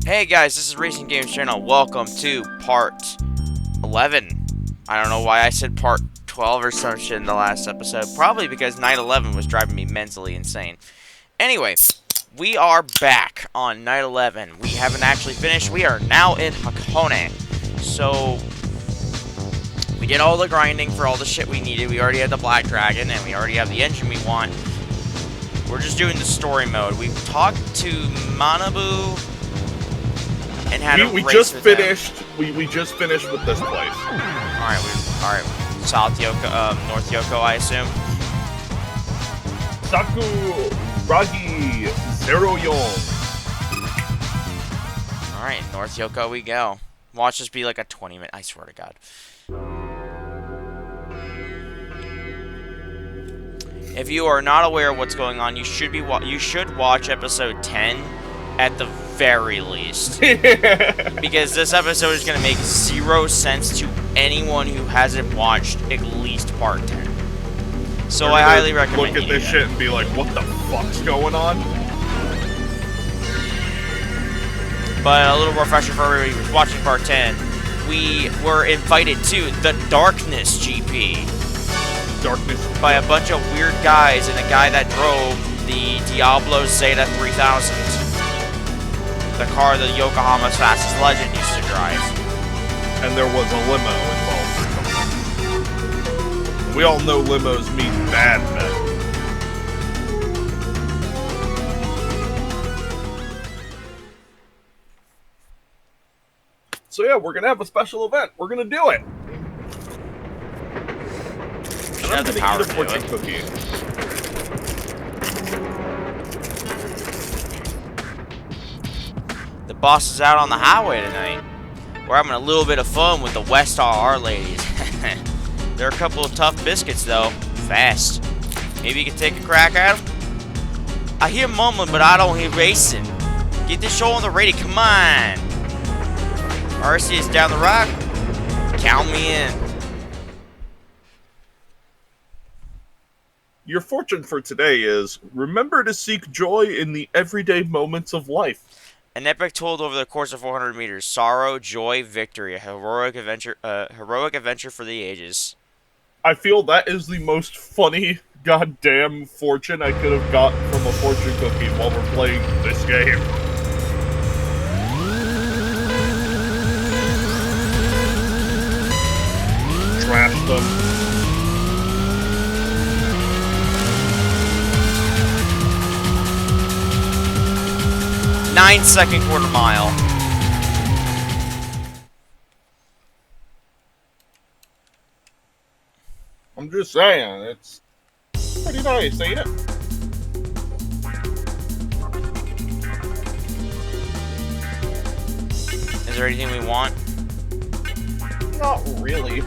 Hey guys, this is Racing Games Channel. Welcome to part 11. I don't know why I said part 12 or some shit in the last episode. Probably because night 11 was driving me mentally insane. Anyway, we are back on night 11. We haven't actually finished. We are now in Hakone. So, we did all the grinding for all the shit we needed. We already had the Black Dragon, and we already have the engine we want. We're just doing the story mode. We've talked to Manabu and had we just finished. We just finished with this place. All right. South Yoko, North Yoko, I assume. Sakuragi Zero Yon. All right, North Yoko we go. Watch this be like a 20-minute. I swear to God. If you are not aware of what's going on, you should watch episode 10 at the very least. Because this episode is going to make zero sense to anyone who hasn't watched at least part 10. So I highly recommend look at this shit and be like, what the fuck's going on? But a little refresher for everybody who's watching part 10. We were invited to the Darkness GP. By a bunch of weird guys and a guy that drove the Diablo Zeta 3000. The car the Yokohama's fastest legend used to drive. And there was a limo involved. We all know limos mean bad men. So yeah, we're gonna have a special event. We're gonna do it. And I'm gonna eat a fortune cookie. The boss is out on the highway tonight. We're having a little bit of fun with the West RR ladies. They're a couple of tough biscuits, though. Fast. Maybe you can take a crack at them? I hear mumbling, but I don't hear racing. Get this show on the radio, come on. RC is down the rock. Count me in. Your fortune for today is, remember to seek joy in the everyday moments of life. An epic told over the course of 400 meters. Sorrow, joy, victory. A heroic adventure for the ages. I feel that is the most funny goddamn fortune I could have got from a fortune cookie while we're playing this game. Trash them. Nine-second quarter mile. I'm just saying, it's pretty nice, ain't it? Is there anything we want? Not really.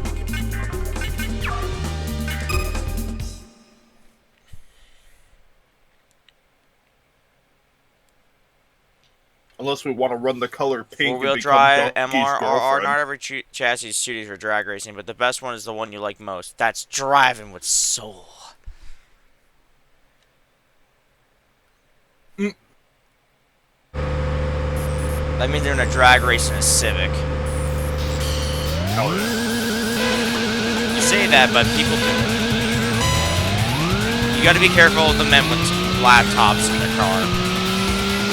Unless we want to run the color pink. Four-wheel drive, MR, not every chassis is suited for drag racing, but the best one is the one you like most. That's driving with soul. That means they're in a drag race in a Civic. Hell yeah. You say that, but people do. You gotta be careful with the men with laptops in the car.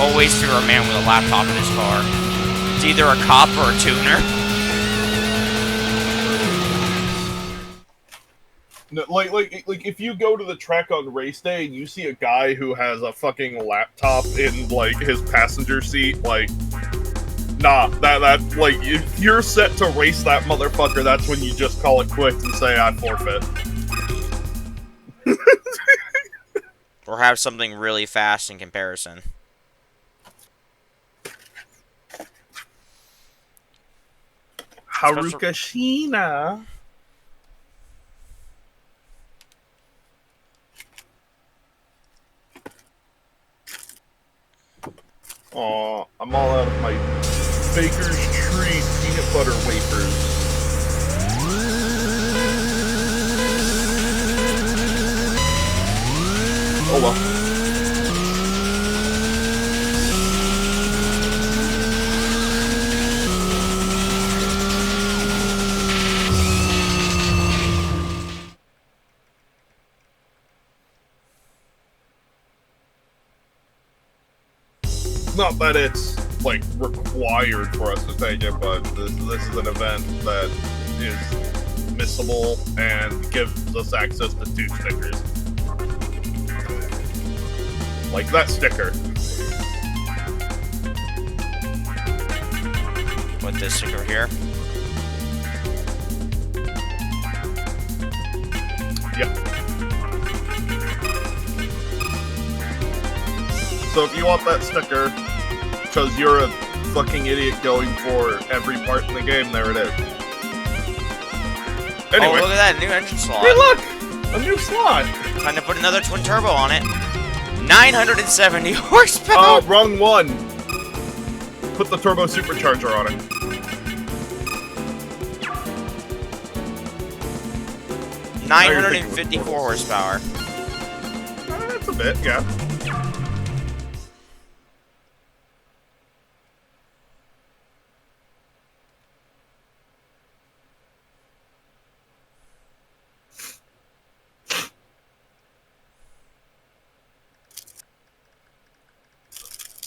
Always fear a man with a laptop in his car. It's either a cop or a tuner. No, like if you go to the track on race day and you see a guy who has a fucking laptop in like his passenger seat, like, nah, that like if you're set to race that motherfucker, that's when you just call it quits and say I forfeit. Or have something really fast in comparison. Haruka Shina. Aw, I'm all out of my Baker's Treat peanut butter wafers. Oh well. not that it's like required for us to take it, but this is an event that is missable and gives us access to 2 stickers. Like that sticker. With this sticker here. Yep. So if you want that sticker, because you're a fucking idiot going for every part in the game, there it is. Anyway. Oh, look at that, new engine slot. Hey, look! A new slot! Time to put another twin turbo on it. 970 horsepower! Oh, wrong one! Put the turbo supercharger on it. Now 954 horsepower. That's a bit, yeah.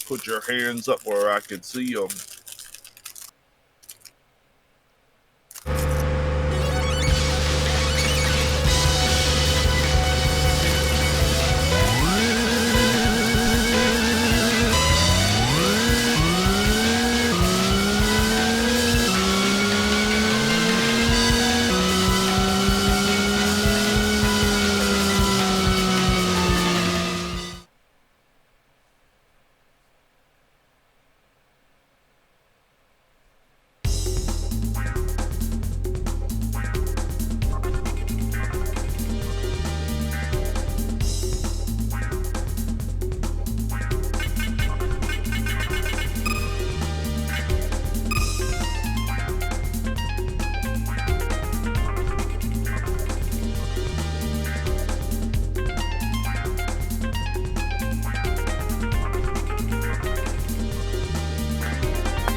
Put your hands up where I can see them.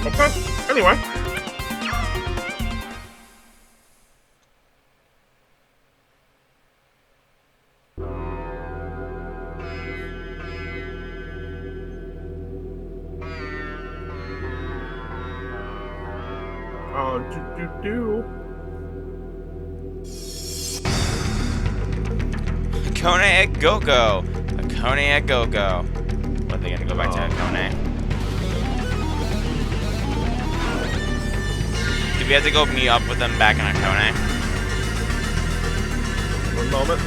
Okay, anyway. Kone at Go-Go. Kone at Go-Go. What, are they gonna go back to Kone? Do we have to go meet up with them back in Kone? One moment.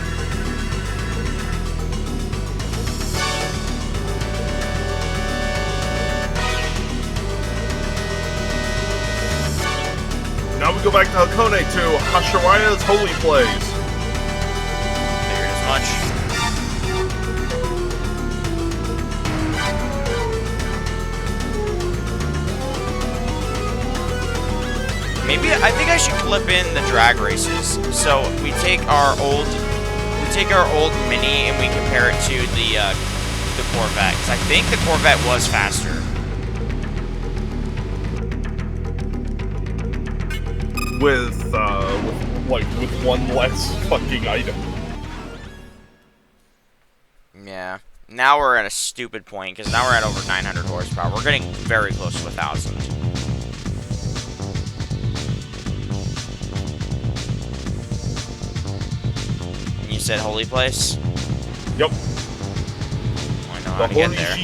Now we go back to Hakone to Hashiraya's Holy Place. Figured as much. Maybe I think I should clip in the drag races. So we take our old Mini and we compare it to the Corvette. 'Cause I think the Corvette was faster. With one less fucking item. Yeah. Now we're at a stupid point because now we're at over 900 horsepower. We're getting very close to 1,000. You said Holy Place? Yep. I know how to get there.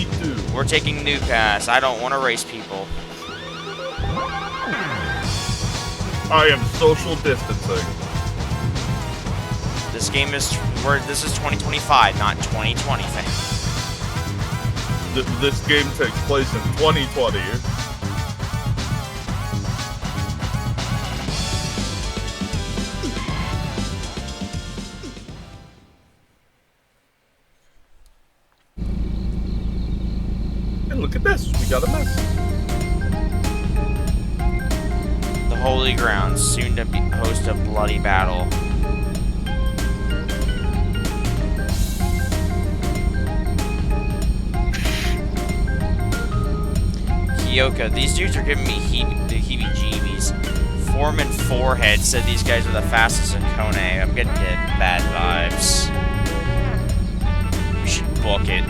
We're taking New Pass. I don't want to race people. I am social distancing. This game is this is 2025, not 2020. This game takes place in 2020. And look at this, we got a mess. The Holy Ground, soon to be host a bloody battle. Kyoka, these dudes are giving me the heebie-jeebies. Foreman Forehead said these guys are the fastest in Kone. I'm getting bad vibes. We should book it.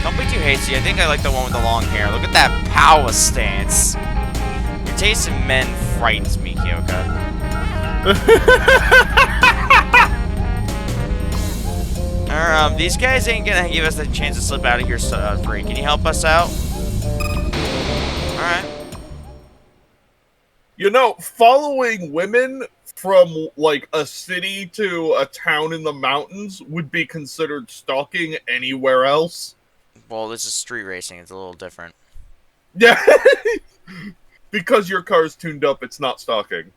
Don't be too hasty. I think I like the one with the long hair. Look at that power stance. Your taste in men frightens me, Kyoka. These guys ain't gonna give us the chance to slip out of here free. Can you help us out? Alright. You know, following women from, like, a city to a town in the mountains would be considered stalking anywhere else. Well, this is street racing. It's a little different. Yeah. Because your car's tuned up, it's not stalking.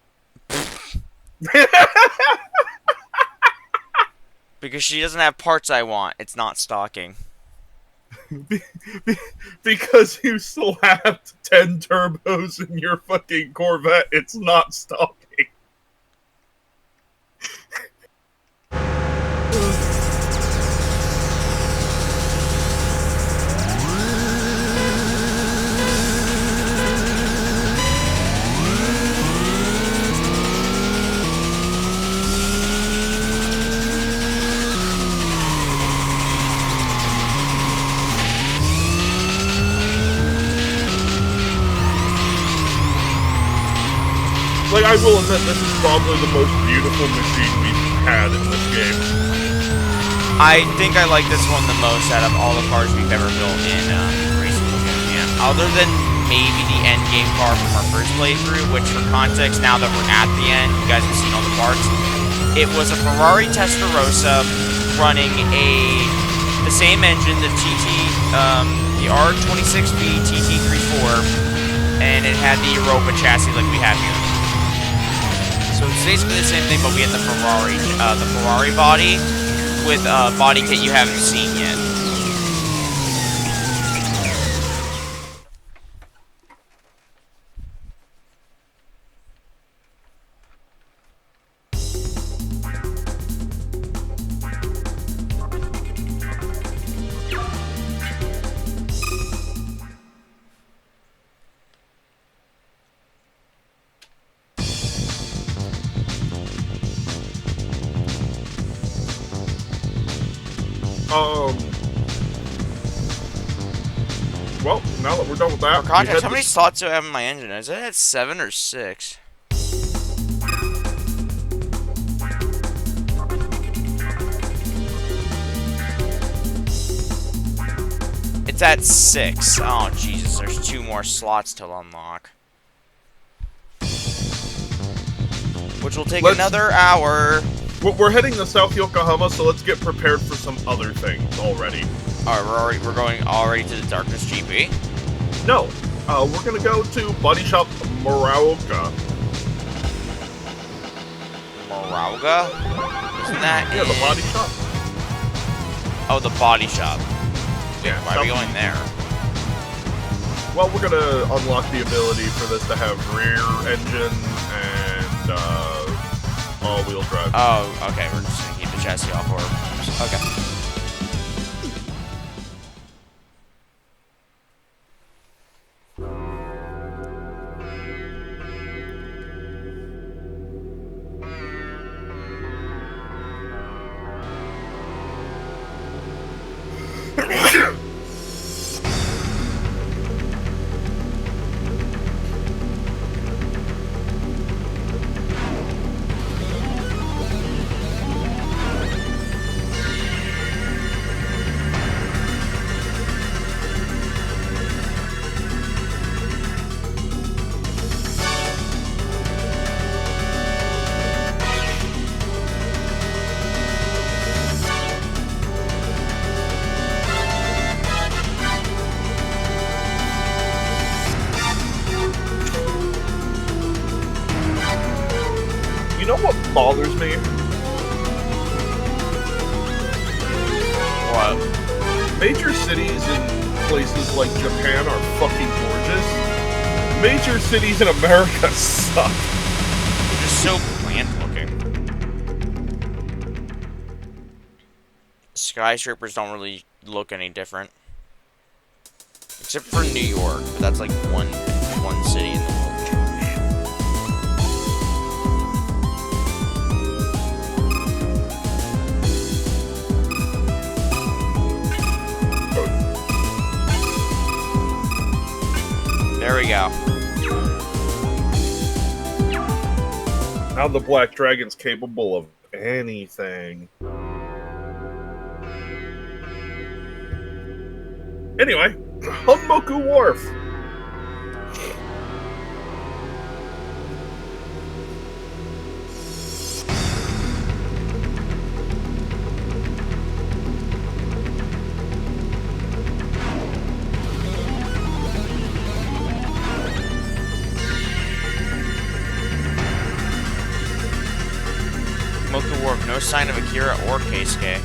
Because she doesn't have parts I want. It's not stalking. Because you slapped 10 turbos in your fucking Corvette, it's not stalking. Like, I will admit, this is probably the most beautiful machine we've had in this game. I think I like this one the most out of all the cars we've ever built in Racing Lagoon. Yeah. Other than maybe the end game car from our first playthrough, which for context, now that we're at the end, you guys have seen all the parts. It was a Ferrari Testarossa running the same engine, the the R26B TT34, and it had the Europa chassis like we have here. So it's basically the same thing, but we had the Ferrari body with a body kit you haven't seen yet. Well, now that we're done with that, For context, how many slots do I have in my engine? Is it at 7 or 6? It's at 6. Oh, Jesus, there's 2 more slots to unlock. Which will take another hour. We're heading to South Yokohama, so let's get prepared for some other things already. Alright, we're going already to the Darkness GP? No, we're gonna go to Body Shop Morauga. Morauga? Isn't that Yeah, the body shop. Oh, the body shop. Yeah. Why are we going there? Well, we're gonna unlock the ability for this to have rear engine and all-wheel drive. Oh, okay. We're just gonna keep the chassis off. Okay. You know what bothers me? What? Major cities in places like Japan are fucking gorgeous. Major cities in America suck. They're just so bland looking. Skyscrapers don't really look any different. Except for New York, but that's like one city in the world. There we go. Now the Black Dragon's capable of anything. Anyway, Honmoku Wharf. Moku Wharf, no sign of Akira or Keisuke.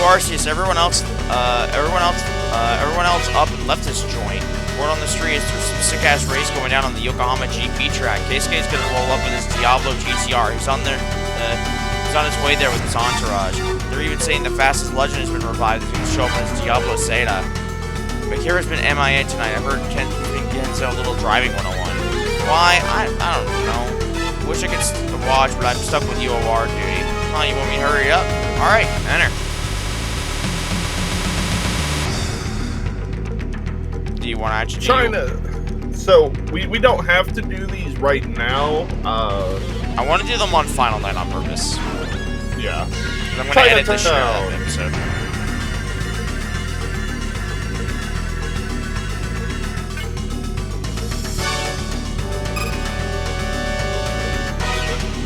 Arceus, everyone else up and left this joint. Word on the street is there's some sick-ass race going down on the Yokohama GP track. Keisuke's gonna roll up with his Diablo GTR. He's on his way there with his entourage. They're even saying the fastest legend has been revived. He's gonna show up in his Diablo Seda. Akira's been MIA tonight. I've heard Ken's been getting a little driving 101. Why? I don't know. Wish I could watch, but I'm stuck with UOR duty. Huh, you want me to hurry up? Alright, enter. Do you want to actually China. So, we don't have to do these right now. I want to do them on Final Night on purpose. Yeah. I'm going to edit this shit out of the episode.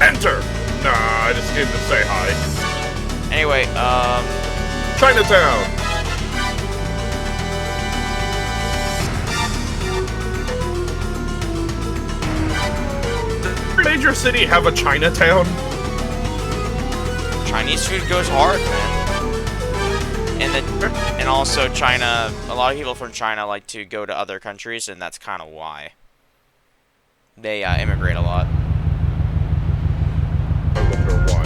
Enter! Nah, I just came to say hi. Anyway, Chinatown! Does every major city have a Chinatown? Chinese food goes hard, man. And also China, a lot of people from China like to go to other countries, and that's kind of why. They immigrate a lot. I wonder why.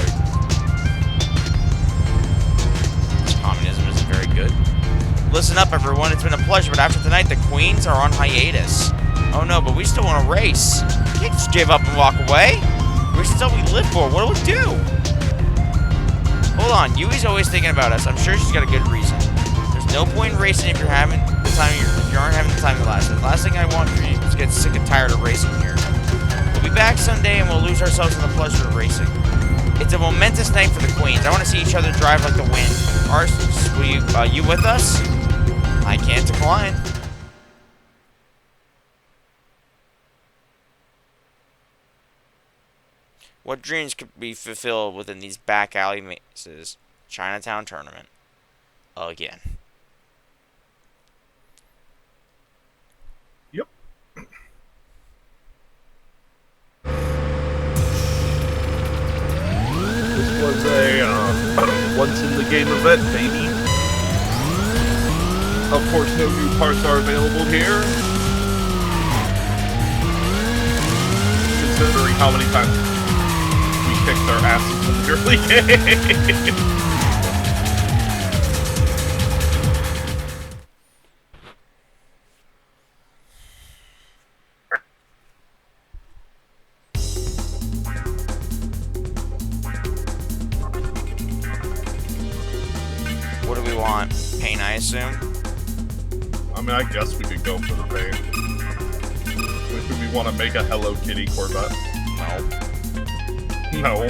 Communism isn't very good. Listen up, everyone. It's been a pleasure, but after tonight, the Queens are on hiatus. Oh no, but we still want to race. We can't just give up and walk away. We're still we live for. What do we do? Hold on. Yui's always thinking about us. I'm sure she's got a good reason. There's no point in racing if you're having the time. If you aren't having the time to last. The last thing I want for you is to get sick and tired of racing here. We'll be back someday and we'll lose ourselves in the pleasure of racing. It's a momentous night for the Queens. I want to see each other drive like the wind. Arceus, will you with us? I can't decline. What dreams could be fulfilled within these back alley mazes? Chinatown tournament. Again. Yep. This was a once-in-the-game event, baby. Of course, no new parts are available here. Considering how many times we kicked our asses in the early game. What do we want? Paint, I assume? I mean, I guess we could go for the paint. Do we want to make a Hello Kitty Corvette? No. No.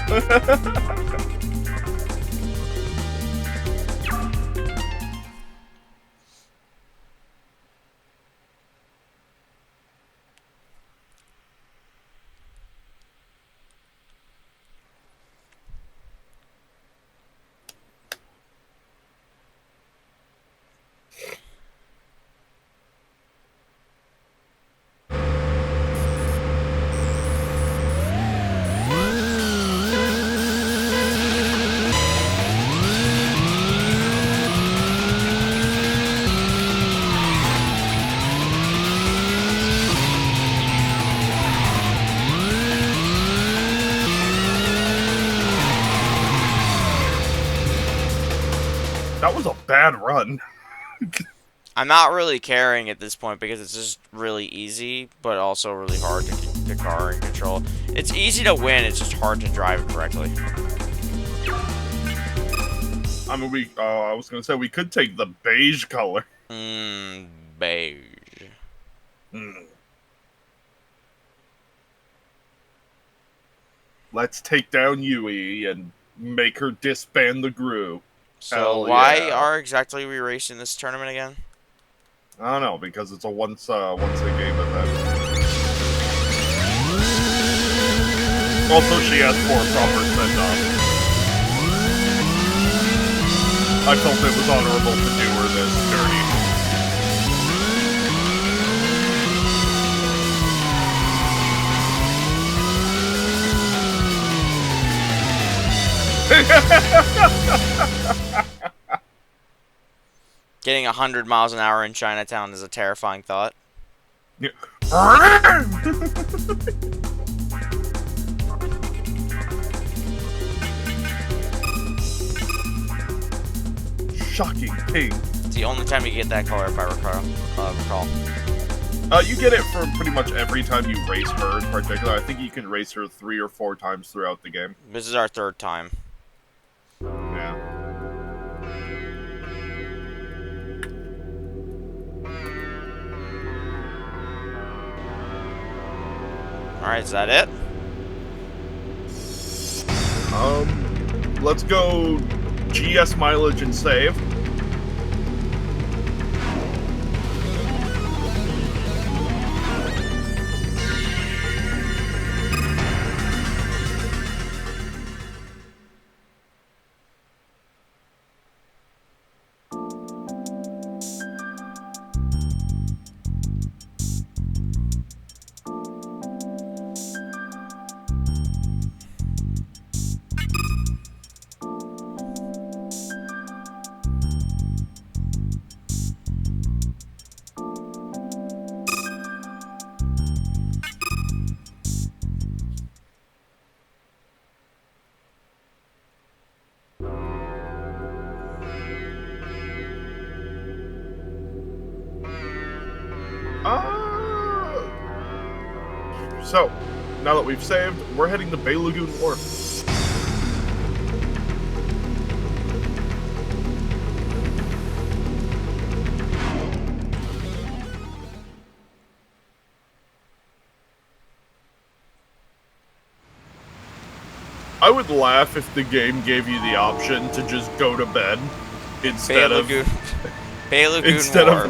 That was a bad run. I'm not really caring at this point because it's just really easy, but also really hard to car and control. It's easy to win, it's just hard to drive it correctly. I mean, I was gonna say we could take the beige color. Beige. Let's take down Yui and make her disband the group. So Hell why yeah. are exactly we racing this tournament again? I don't know, because it's a once a game event. Also, she asked for a proper send-off. I felt it was honorable to do her this dirty. Getting 100 miles an hour in Chinatown is a terrifying thought. Yeah. Shocking ping. It's the only time you get that color, if I recall. You get it for pretty much every time you race her in particular. I think you can race her 3 or 4 times throughout the game. This is our 3rd time. Yeah. Alright, is that it? Let's go GS mileage and save. So, now that we've saved, we're heading to Bay Lagoon Wharf. I would laugh if the game gave you the option to just go to bed instead of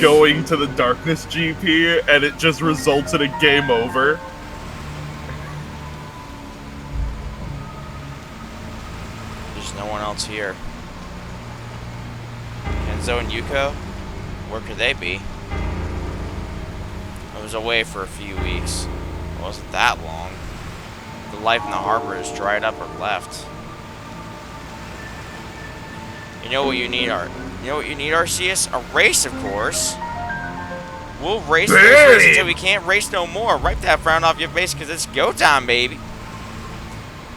going to the Darkness GP, and it just results in a game over. There's no one else here. Kenzo and Yuko? Where could they be? I was away for a few weeks. It wasn't that long. The life in the harbor has dried up or left. You know what you need, Arceus? A race, of course. We'll race those races until we can't race no more. Wipe that frown off your face, because it's go time, baby.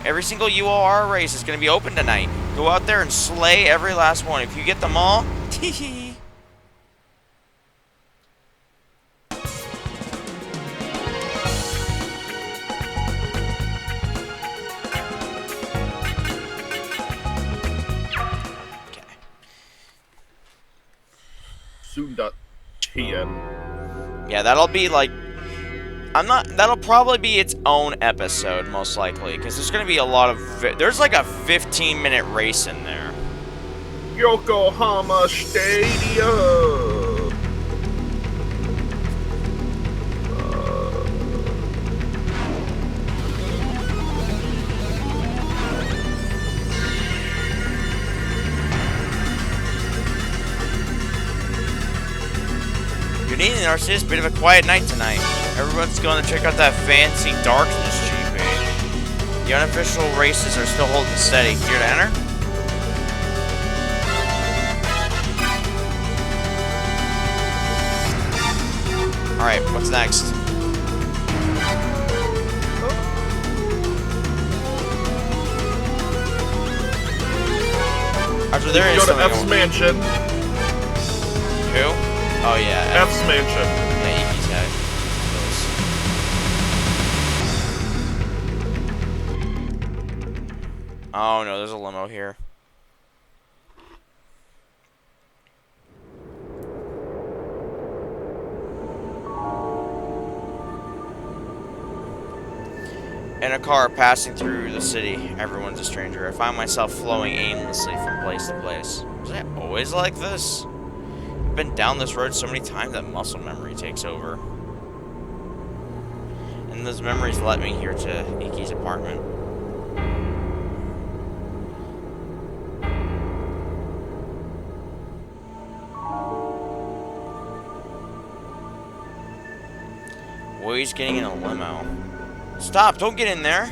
Every single UOR race is going to be open tonight. Go out there and slay every last one. If you get them all, teehee. Soon.tn. Yeah, that'll be like... that'll probably be its own episode, most likely. Because there's going to be a lot of... There's like a 15-minute race in there. Yokohama Stadium! Good evening, Narcissus. Bit of a quiet night tonight. Everyone's going to check out that fancy Darkness GP. The unofficial races are still holding steady. Here to enter? Alright, what's next? After there is go to something... F's mansion. Who? Oh yeah, F's mansion. Yeah, Iki's guy. Oh no, there's a limo here. In a car passing through the city, everyone's a stranger. I find myself flowing aimlessly from place to place. Was I always like this? I've been down this road so many times that muscle memory takes over. And those memories led me here to Iki's apartment. Well, he's getting in a limo. Stop! Don't get in there!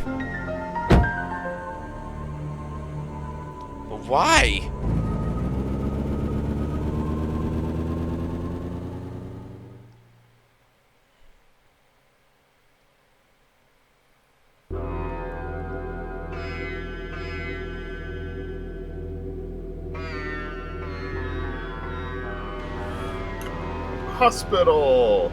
But why? Hospital!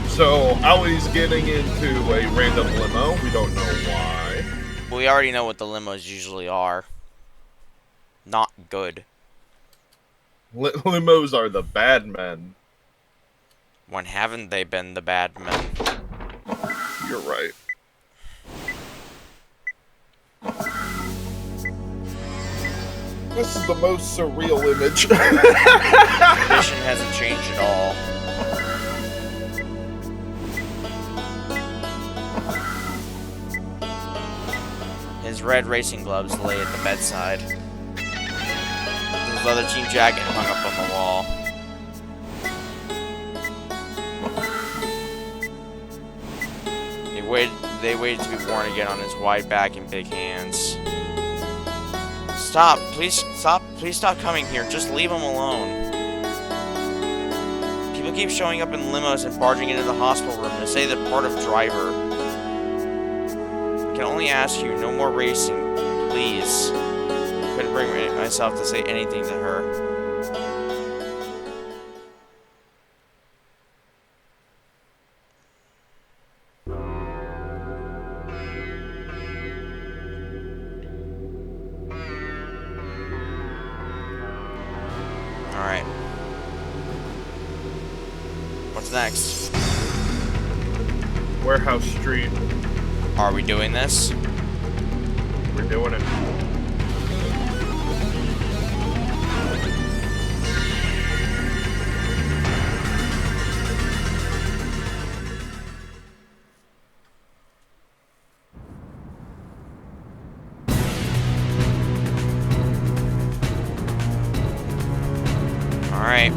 So, Ali's getting into a random limo. We don't know why. We already know what the limos usually are. Not good. Limos are the bad men. When haven't they been the bad men? You're right. This is the most surreal image. The mission hasn't changed at all. His red racing gloves lay at the bedside. His leather jean jacket hung up on the wall. They waited to be worn again on his wide back and big hands. Stop! Please stop coming here. Just leave him alone. People keep showing up in limos and barging into the hospital room to say they're part of driver. I can only ask you, no more racing, please. I couldn't bring myself to say anything to her. Alright. What's next? Warehouse Street. Are we doing this? We're doing it. Alright.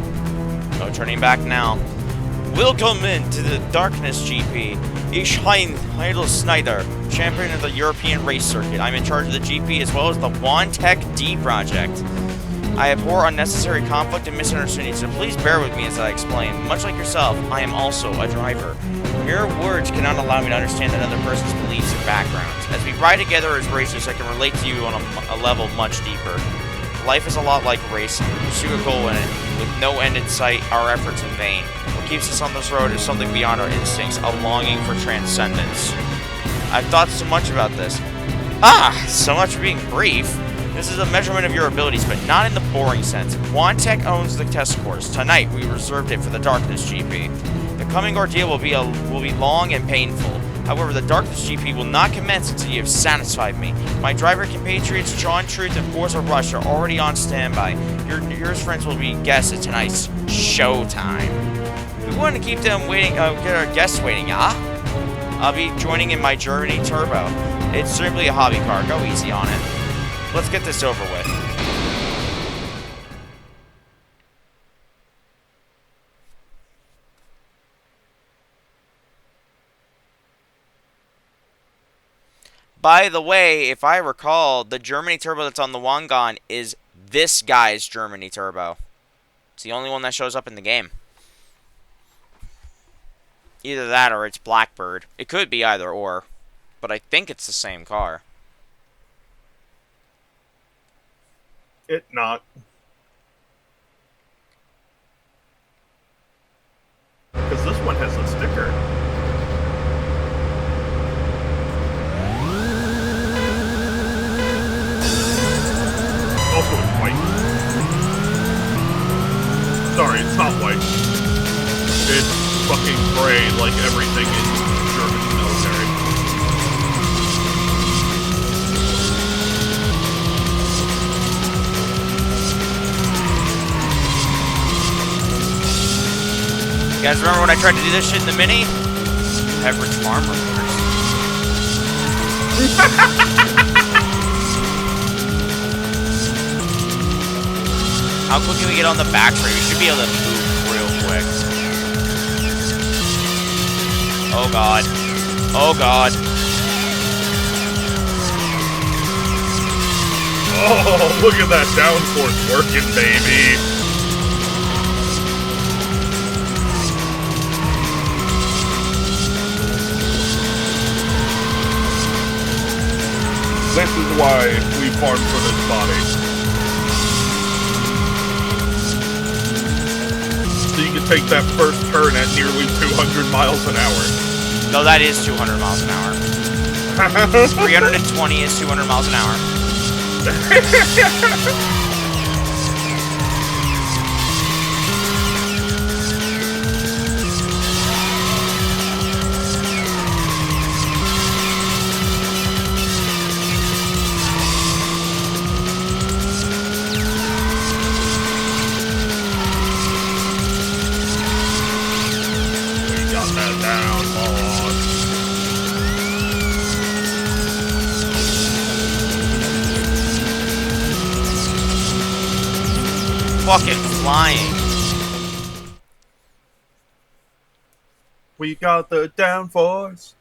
No turning back now. Welcome into the Darkness GP. Ich bin Heidel Snyder, champion of the European race circuit. I'm in charge of the GP as well as the Tech D project. I abhor unnecessary conflict and misunderstanding, so please bear with me as I explain. Much like yourself, I am also a driver. Mere words cannot allow me to understand another person's beliefs and backgrounds. As we ride together as racers, I can relate to you on a level much deeper. Life is a lot like racing. We pursue a goal in it. With no end in sight, our efforts in vain. What keeps us on this road is something beyond our instincts, a longing for transcendence. I've thought so much about this. So much for being brief. This is a measurement of your abilities, but not in the boring sense. Tech owns the test course. Tonight, we reserved it for the Darkness GP. The coming ordeal will be long and painful. However, the Darkness GP will not commence until you have satisfied me. My driver compatriots John Truth and Forza Rush are already on standby. Yours friends will be guests at tonight's showtime. We want to keep them waiting, get our guests waiting, I'll be joining in my Germany Turbo. It's simply a hobby car. Go easy on it. Let's get this over with. By the way, if I recall, the Germany Turbo that's on the Wangan is this guy's Germany Turbo. It's the only one that shows up in the game. Either that or it's Blackbird. It could be either or, but I think it's the same car. It not. Because this one has a sticker. Also, it's white. like everything in German military. You guys remember when I tried to do this shit in the Mini? Pepperidge Farm reporters. How quick can we get on the back straight? We should be able to move real quick. Oh god. Oh god. Oh, look at that downforce working, baby. This is why we farm for this body. So you can take that first turn at nearly 200 miles an hour. No, that is 200 miles an hour. 320 is 200 miles an hour. We got that down, boss. Fucking flying. We got the downforce.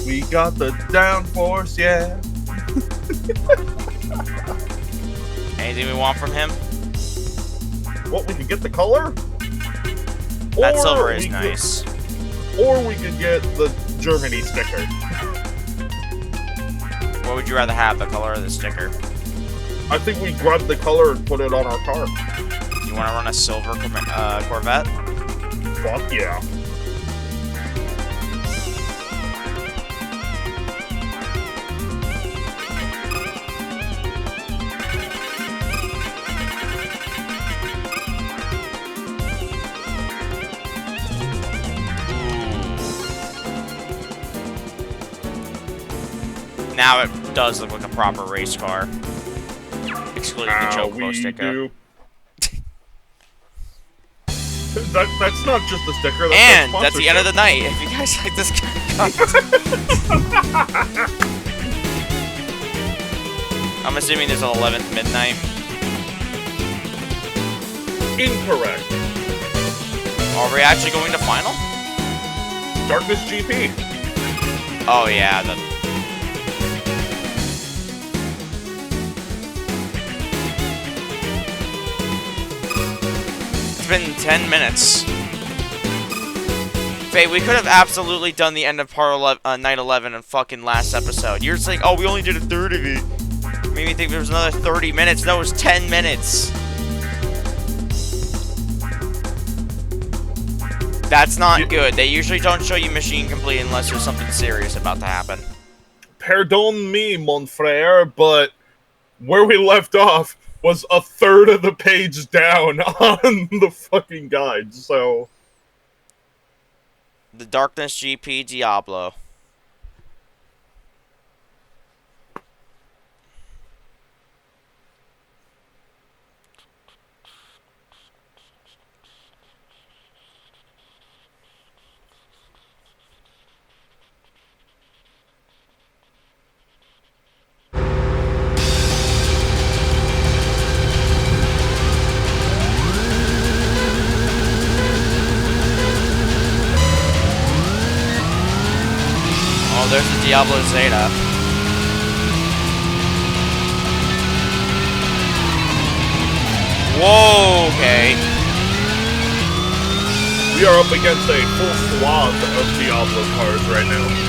We got the downforce, yeah. Anything we want from him? What, we could get the color? That Or silver is we nice. Or we could get the Germany sticker. What would you rather have, the color or the sticker? I think we grab the color and put it on our car. You want to run a silver Corvette? Fuck yeah. Now it does look like a proper race car. Excluding the chocobo sticker. Do. That's not just a sticker. That's the end of the night. If you guys like this I'm assuming there's an 11th midnight. Incorrect. Are we actually going to final? Darkness GP. Oh yeah, It's been 10 minutes. Faye, we could have absolutely done the end of night 11 in fucking last episode. You're just like, oh, we only did a third of it. Made me think there was another 30 minutes. No, it was 10 minutes. That's not good. They usually don't show you machine complete unless there's something serious about to happen. Pardon me, mon frere, but where we left off was a third of the page down on the fucking guide, so... The Darkness GP Diablo. Oh, there's the Diablo Zeta. Whoa, okay. We are up against a full swath of Diablo cars right now.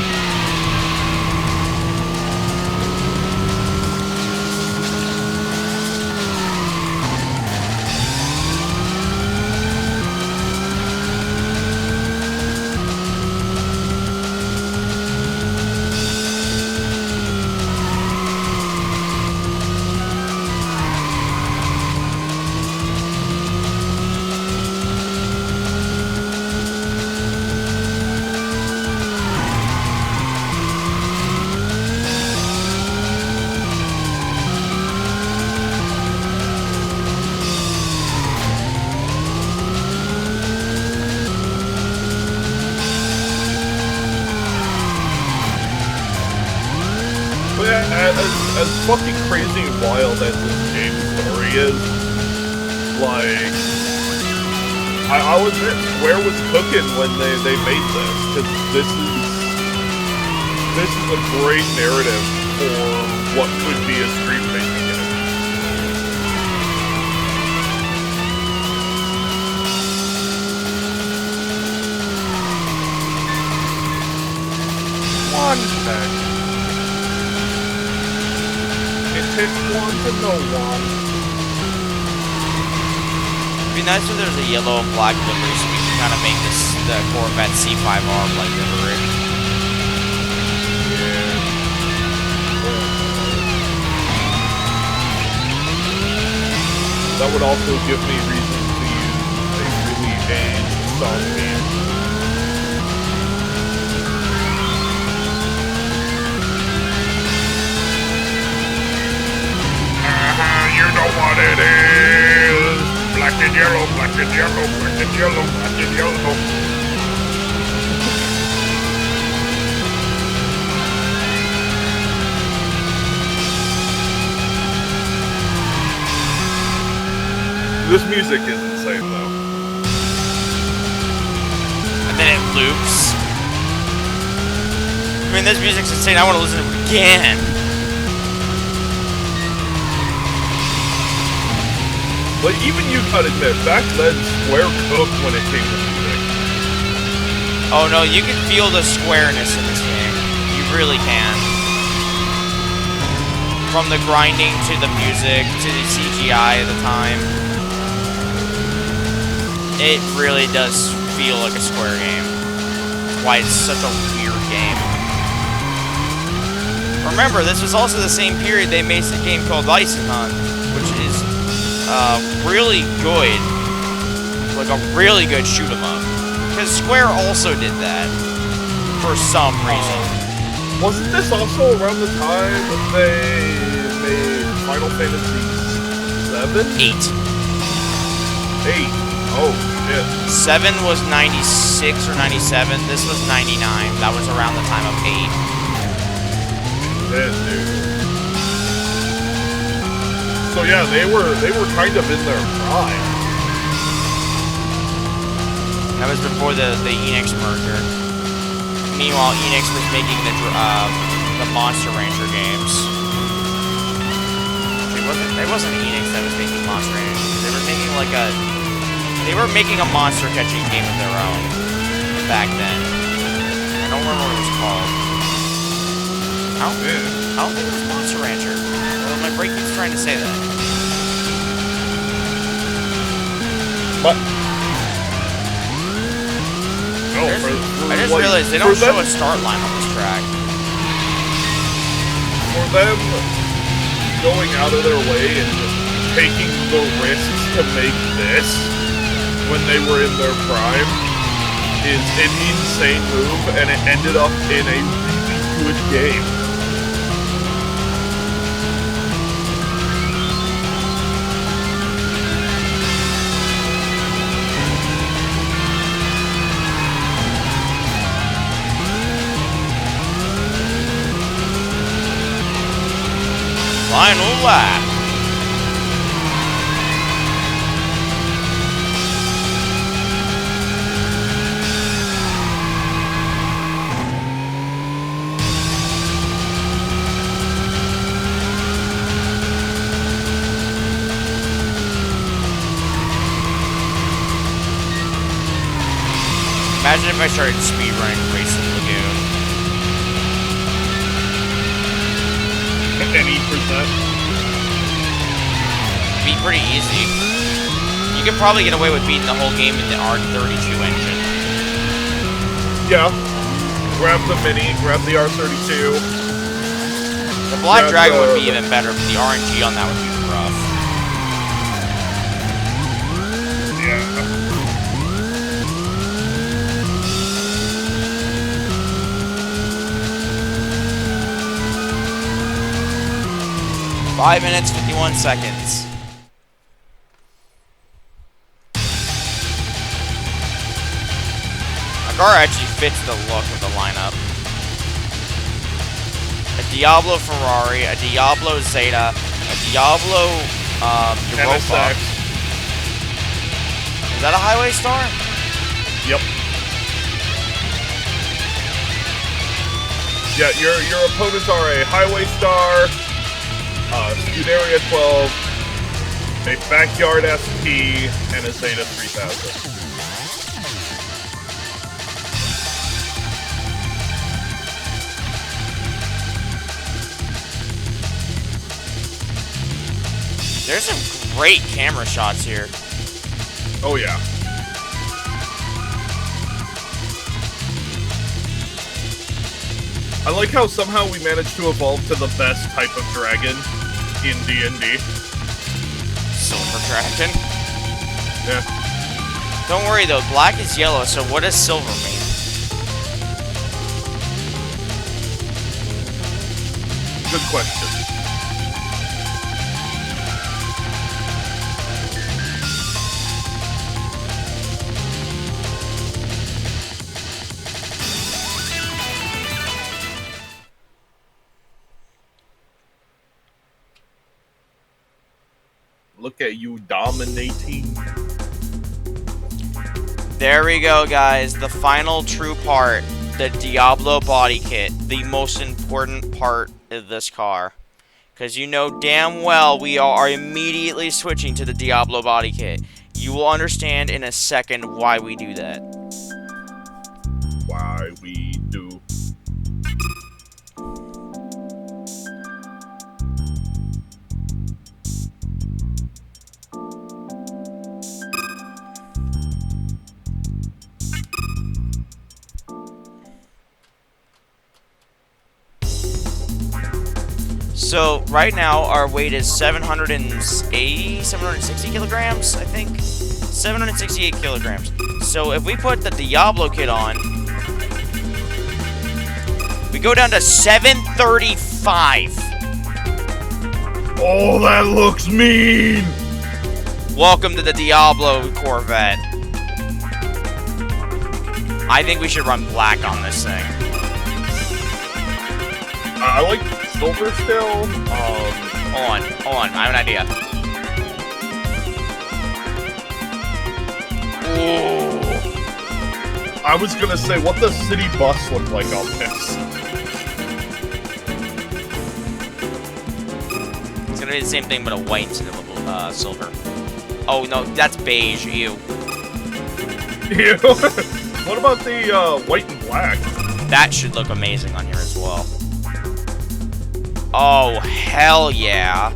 But yeah, as fucking crazy and wild as this game's story is, like, I'll admit, Square was cooking when they made this, because this is a great narrative for what could be a street-based game. One thing. It takes one to know one. It'd be nice if there was a yellow and black livery so we can kind of make the Corvette C5R like livery. Yeah. That would also give me reason to use a really aged Sunbeam. You know what it is. Black and yellow, black and yellow, black and yellow, black and yellow. This music is insane, though. And then it loops. I mean, this music's insane. I want to listen to it again. But even you gotta admit, back then, Square cooked when it came to music. Oh no, you can feel the squareness in this game. You really can. From the grinding to the music to the CGI at the time. It really does feel like a Square game. That's why it's such a weird game. Remember, this was also the same period they made a game called Iceman, which is really good, like a really good shoot 'em up. Because Square also did that for some reason. Wasn't this also around the time they made Final Fantasy 7? 8. 8. Oh shit. 7 was 96 or 97. This was 99. That was around the time of 8. Shit, dude. So yeah, they were kind of in their prime. That was before the Enix merger. Meanwhile, Enix was making the Monster Rancher games. It wasn't Enix that was making Monster Rancher. They were making a monster catching game of their own back then. I don't remember what it was called. I don't think it was Monster Rancher. Well, my brain keeps trying to say that. What? No, I just realized they don't show a start line on this track. For them going out of their way and taking the risks to make this when they were in their prime is an insane move, and it ended up in a really good game. Final lap. Imagine if I started speedrunning Racing Lagoon. Any percent. Be pretty easy. You could probably get away with beating the whole game in the R32 engine. Yeah. Grab the Mini, grab the R32. The Black Dragon would be even better, but the RNG on that would be rough. Yeah. 5 minutes, 51 seconds. My car actually fits the look of the lineup. It Diablo Ferrari, a Diablo Zeta, a Diablo Europa. NSX. Is that a Highway Star? Yep. Yeah, your opponents are a Highway Star, Scuderia 12, a Backyard SP, and a Zeta 3000. There's some great camera shots here. Oh yeah. I like how somehow we managed to evolve to the best type of dragon in D&D. Silver Dragon. Yeah. Don't worry though, black is yellow, so what does silver mean? Good question. Look at you dominating. There we go, guys. The final true part, the Diablo body kit, the most important part of this car. Because you know damn well we are immediately switching to the Diablo body kit. You will understand in a second why we do that. Why we do. So, right now, our weight is 760 kilograms, I think? 768 kilograms. So, if we put the Diablo kit on, we go down to 735. Oh, that looks mean! Welcome to the Diablo Corvette. I think we should run black on this thing. I like silver still. Hold on, I have an idea. Ooh. I was gonna say, what does city bus look like on this? It's gonna be the same thing, but a white instead of silver. Oh no, that's beige. Ew. Ew. What about the white and black? That should look amazing on here as well. Oh hell yeah!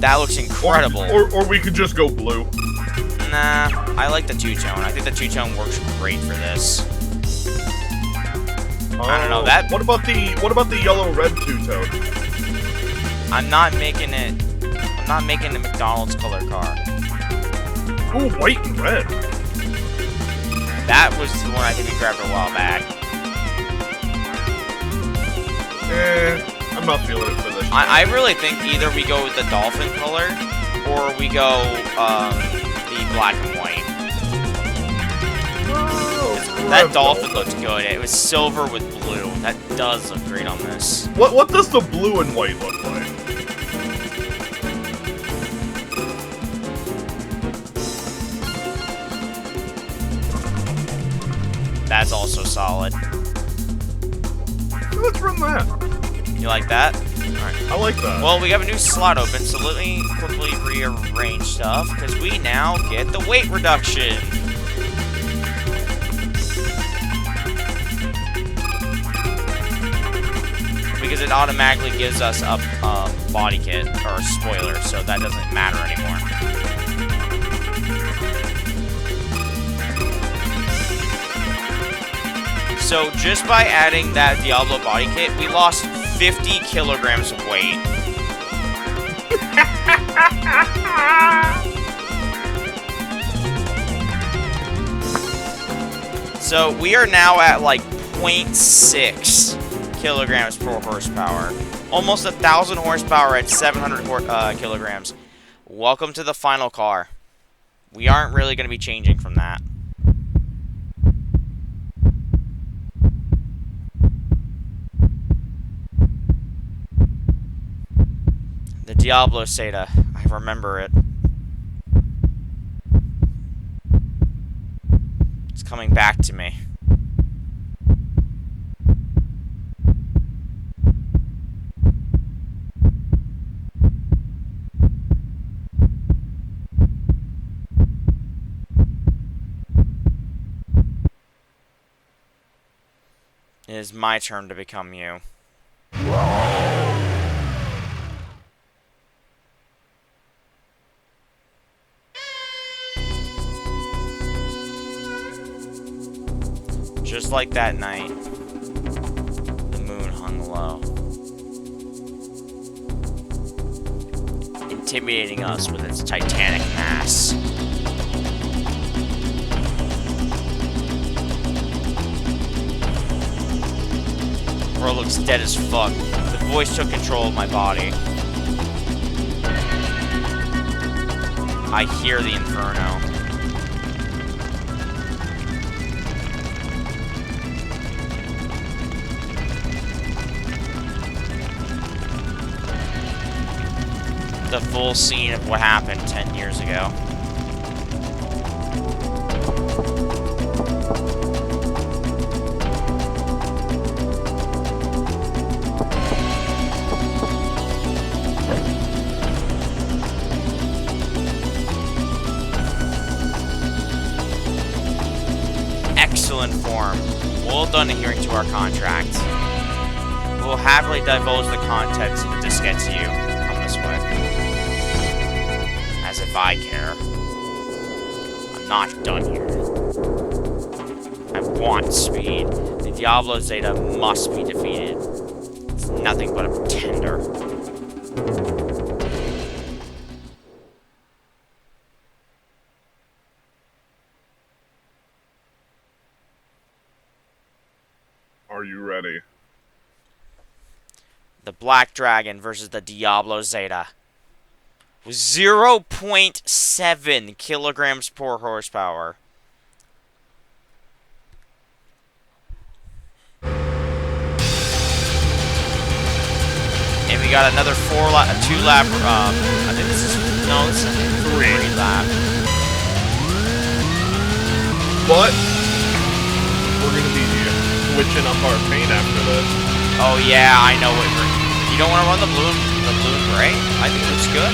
That looks incredible. Or we could just go blue. Nah, I like the two-tone. I think the two-tone works great for this. I don't know that. What about the yellow-red two-tone? I'm not making it a McDonald's color car. Ooh, white and red. That was the one I think we grabbed a while back. I'm not feeling it for this. I really think either we go with the dolphin color or we go the black and white. Oh, That dolphin looked good. It was silver with blue. That does look great on this. What does the blue and white look like? That's also solid. Let's run that. You like that? Alright. I like that. Well, we have a new slot open, so let me quickly rearrange stuff, because we now get the weight reduction. Because it automatically gives us a body kit, or a spoiler, so that doesn't matter anymore. So just by adding that Diablo body kit, we lost 50 kilograms of weight. So we are now at like 0.6 kilograms per horsepower. Almost 1,000 horsepower at 700 kilograms. Welcome to the final car. We aren't really going to be changing from that. The Diablo Zeta. I remember it. It's coming back to me. It is my turn to become you. Just like that night, the moon hung low, intimidating us with its titanic mass. World looks dead as fuck. The voice took control of my body. I hear the inferno. The full scene of what happened 10 years ago. Excellent form. Well done adhering to our contract. We will happily divulge the contents of the diskette to you. Come this way. As if I care. I'm not done here. I want speed. The Diablo Zeta must be defeated. It's nothing but a pretender. Are you ready? The Black Dragon versus the Diablo Zeta. 0.7 kilograms per horsepower. And we got another 2 lap. I think this is this is 3 lap. But we're gonna be switching up our paint after this. Oh yeah, I know what we're. You don't want to run the blue and gray? I think it looks good.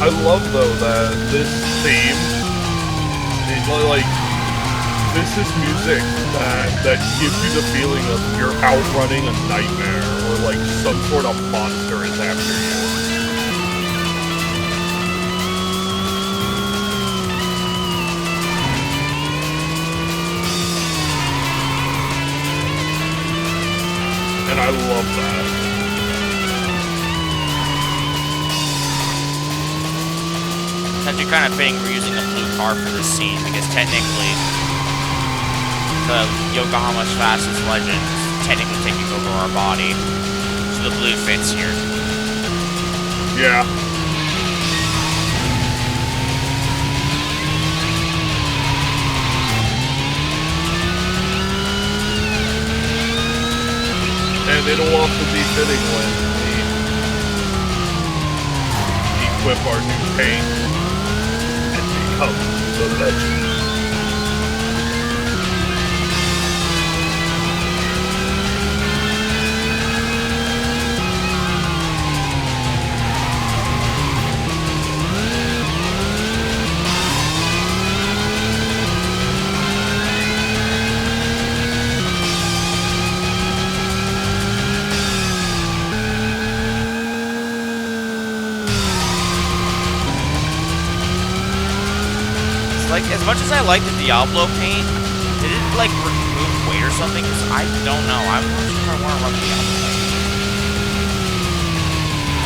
I love though that this theme, like, this is music that gives you the feeling of you're outrunning a nightmare or like some sort of monster is after you. And I love that. It's actually kind of fitting we're using a blue car for this scene because technically the Yokohama's fastest legend is technically taking over our body. So the blue fits here. Yeah. And it'll also be fitting when we equip our new paint and become the legend. Like, as much as I like the Diablo paint, did it, like, remove weight or something? Because I don't know. I'm not sure if I want to run Diablo paint.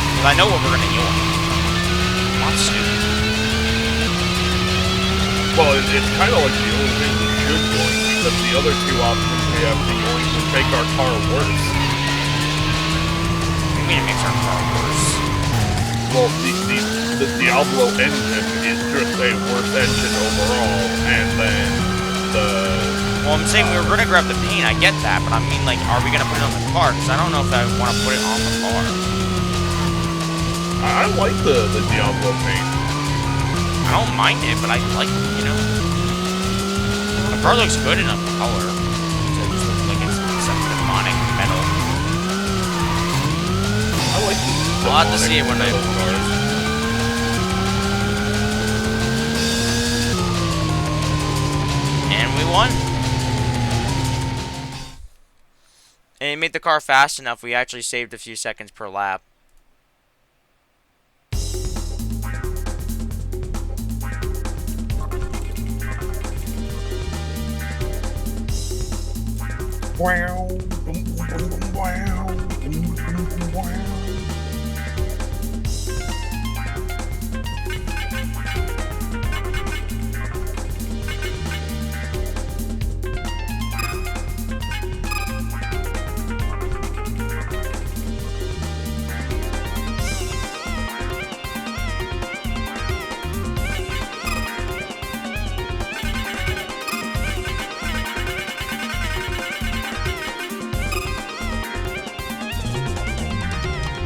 Because I know what we're going to yoink. Not stupid. Well, it's kind of like the only thing we should yoink, because the other two options we have to yoink would make our car worse. I mean, it makes our car worse. Well, the Diablo engine is just a worse engine overall, and then the... Well, I'm saying we were going to grab the paint, I get that, but I mean, like, are we going to put it on the car? Because I don't know if I want to put it on the car. I like the Diablo paint. I don't mind it, but I like, you know... The car looks good enough color. So it just looks like it's some demonic metal. I like the I'll have to see it when I... And we won. And it made the car fast enough, we actually saved a few seconds per lap. Wow. Boom, boom, boom, boom, wow. Boom, boom, boom, wow.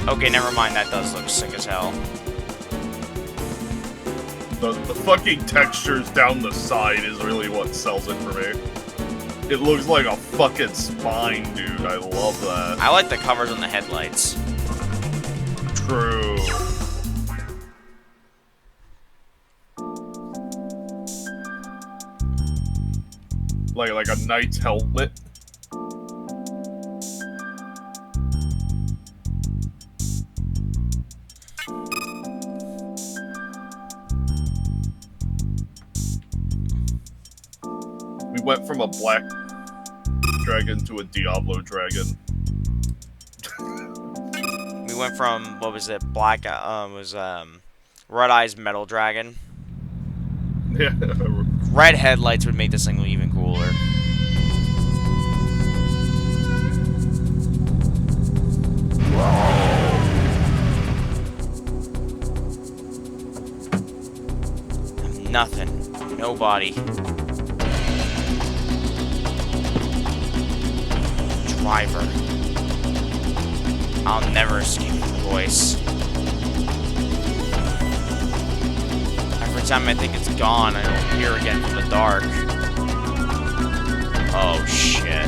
Okay, never mind, that does look sick as hell. The fucking textures down the side is really what sells it for me. It looks like a fucking spine, dude. I love that. I like the covers on the headlights. True. Like a knight's helmet. We went from a black dragon to a Diablo dragon. We went from, what was it, Red Eyes Metal Dragon. Yeah. Red headlights would make this thing even cooler. I'm nothing. Nobody. Driver. I'll never escape the voice. Every time I think it's gone, I'll hear again from the dark. Oh shit.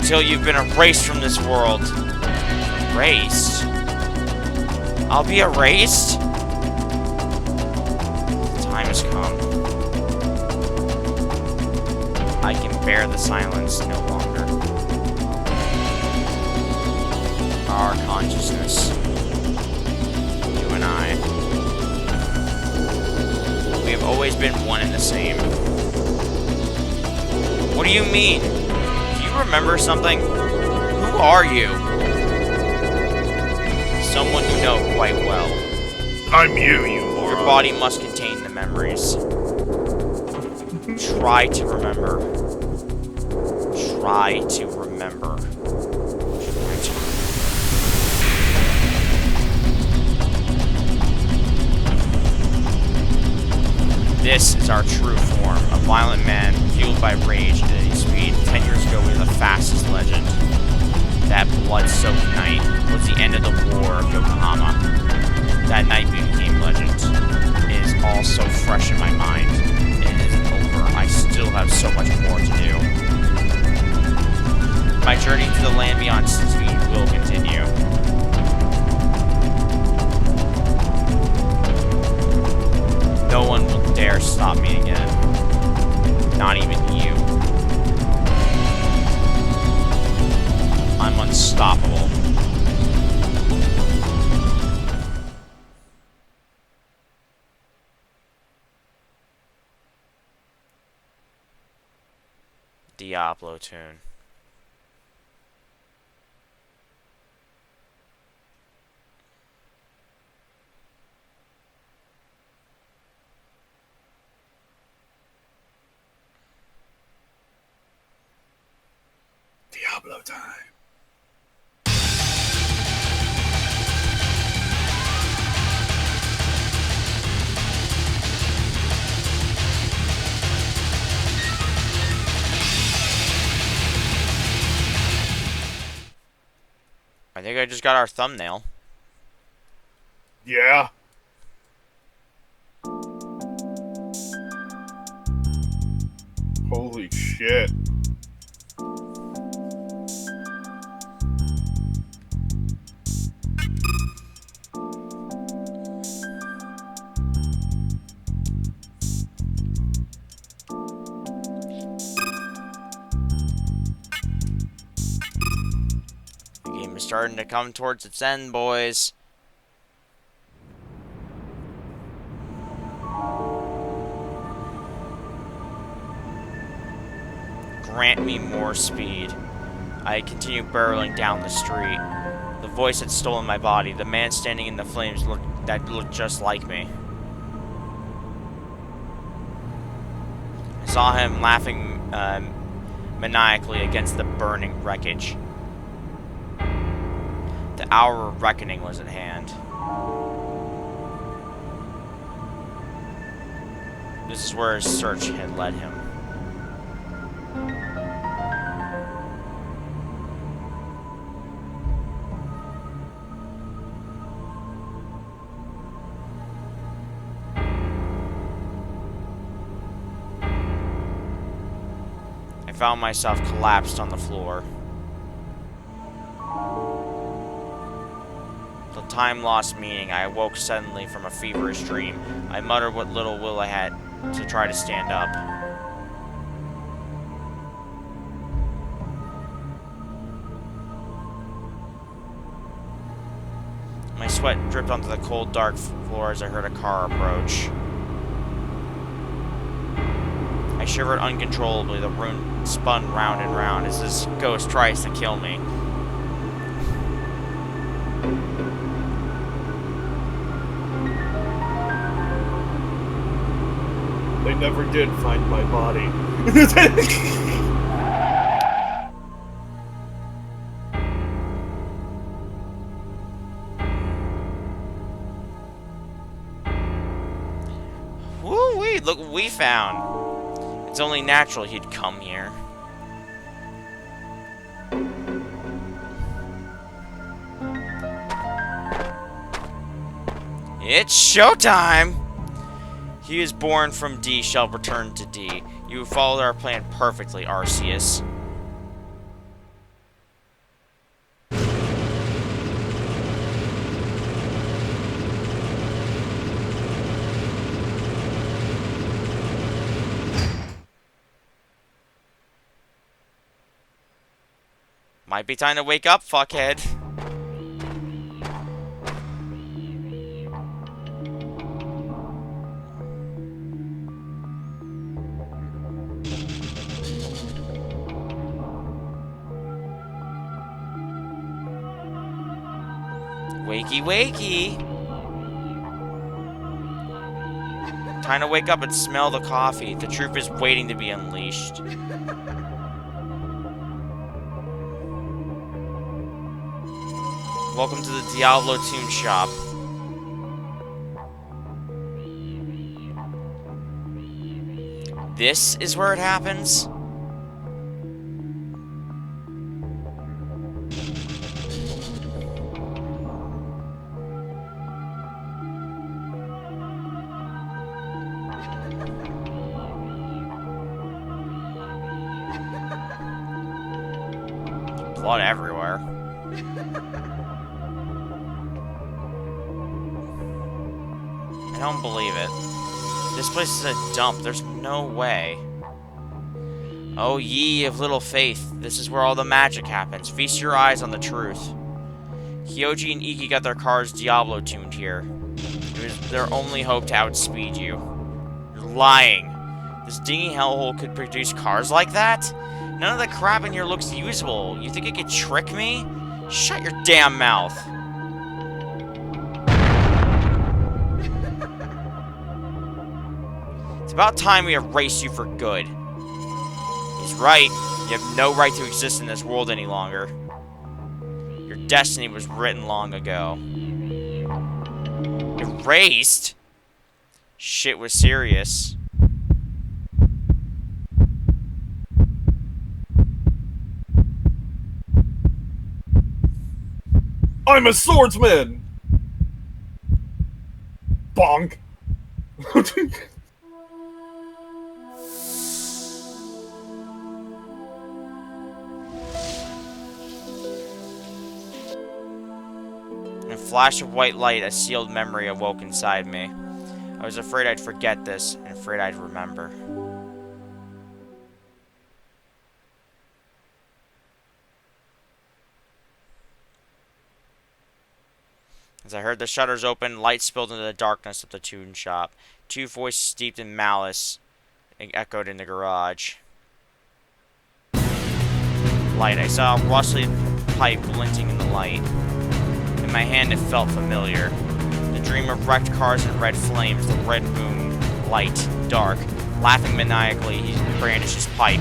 Until you've been erased from this world. Erased? I'll be erased? The time has come. I can bear the silence no longer. Our consciousness, you and I, we have always been one and the same. What do you mean? Do you remember something? Who are you? Someone you know quite well. I'm you moron. Your body must contain the memories. Try to remember. Try to remember. This is our true form, a violent man fueled by rage at any speed. 10 years ago, we were the fastest legend. That blood-soaked night was the end of the War of Yokohama. That night we became legend. It is all so fresh in my mind. It isn't over. I still have so much more to do. My journey to the land beyond speed will continue. No one will dare stop me again. Not even you. I'm unstoppable. Diablo tune. Diablo time. I think I just got our thumbnail. Yeah. Holy shit. The game is starting to come towards its end, boys. Grant me more speed. I continue barreling down the street. The voice had stolen my body. The man standing in the flames looked just like me. I saw him laughing maniacally against the burning wreckage. The hour of reckoning was at hand. This is where his search had led him. I found myself collapsed on the floor. The time lost meaning. I awoke suddenly from a feverish dream. I muttered what little will I had to try to stand up. My sweat dripped onto the cold, dark floor as I heard a car approach. I shivered uncontrollably. The room spun round and round as this ghost tries to kill me. They never did find my body. Woo-wee, look what we found. It's only natural he'd come here. It's showtime! He is born from D shall return to D. You followed our plan perfectly, Arceus. Might be time to wake up, fuckhead. Wakey, wakey. Time to wake up and smell the coffee. The truth is waiting to be unleashed. Welcome to the Diablo Tune Shop. This is where it happens? Blood everywhere. I don't believe it. This place is a dump. There's no way. Oh, ye of little faith. This is where all the magic happens. Feast your eyes on the truth. Hyoji and Iki got their cars Diablo tuned here. It was their only hope to outspeed you. You're lying. This dingy hellhole could produce cars like that? None of the crap in here looks usable. You think it could trick me? Shut your damn mouth. It's about time we erase you for good. He's right. You have no right to exist in this world any longer. Your destiny was written long ago. Erased? Shit was serious. I'm a swordsman! Bonk. In a flash of white light, a sealed memory awoke inside me. I was afraid I'd forget this, and afraid I'd remember. As I heard the shutters open, light spilled into the darkness of the tune shop. Two voices steeped in malice echoed in the garage. Light. I saw a rusty pipe glinting in the light. In my hand, it felt familiar. The dream of wrecked cars and red flames, the red moon, light, dark. Laughing maniacally, he brandished his pipe.